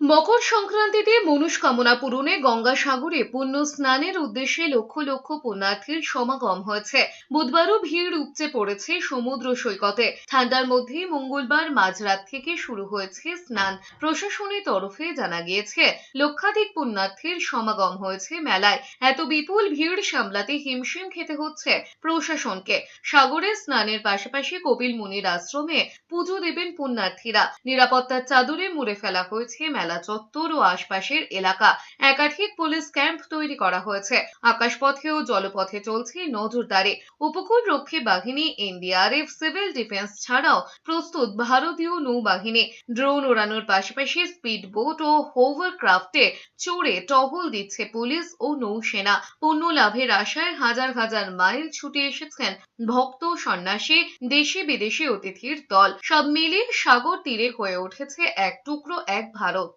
মকর সংক্রান্তিতে মনস্কামনা পূরণে গঙ্গাসাগরে পুণ্য স্নানের উদ্দেশ্যে লক্ষ লক্ষ পুণ্যার্থীর সমাগম হয়েছে। বুধবারও ভিড় উপচে পড়েছে সমুদ্র সৈকতে। ঠান্ডার মধ্যে মঙ্গলবার মাঝরাত থেকে শুরু হয়েছে স্নান। প্রশাসনের তরফে জানা গিয়েছে, লক্ষাধিক পুণ্যার্থীর সমাগম হয়েছে মেলায়। এত বিপুল ভিড় সামলাতে হিমশিম খেতে হচ্ছে প্রশাসনকে। সাগরে স্নানের পাশাপাশি কপিল মুনির আশ্রমে পুজো দেবেন পুণ্যার্থীরা। নিরাপত্তার চাদরে মুড়ে ফেলা হয়েছে মেলা চত্বর ও আশপাশের এলাকা। একাধিক পুলিশ ক্যাম্প তৈরি করা হয়েছে। আকাশপথে ও জলপথে চলছে নজরদারি। উপকূল রক্ষী বাহিনী, এনডিআরএফ, সিভিল ডিফেন্স ছাড়াও প্রস্তুত ভারতীয় নৌবাহিনী। ড্রোন ওড়ানোর পাশাপাশি স্পিড বোট ও হোভারক্রাফটে চড়ে টহল দিচ্ছে পুলিশ ও নৌসেনা। পুণ্য লাভের আশায় হাজার হাজার মাইল ছুটে এসেছেন ভক্ত, সন্ন্যাসী, দেশি বিদেশি অতিথির দল। সব মিলিয়ে সাগর তীরে হয়ে উঠেছে এক টুকরো এক ভারত।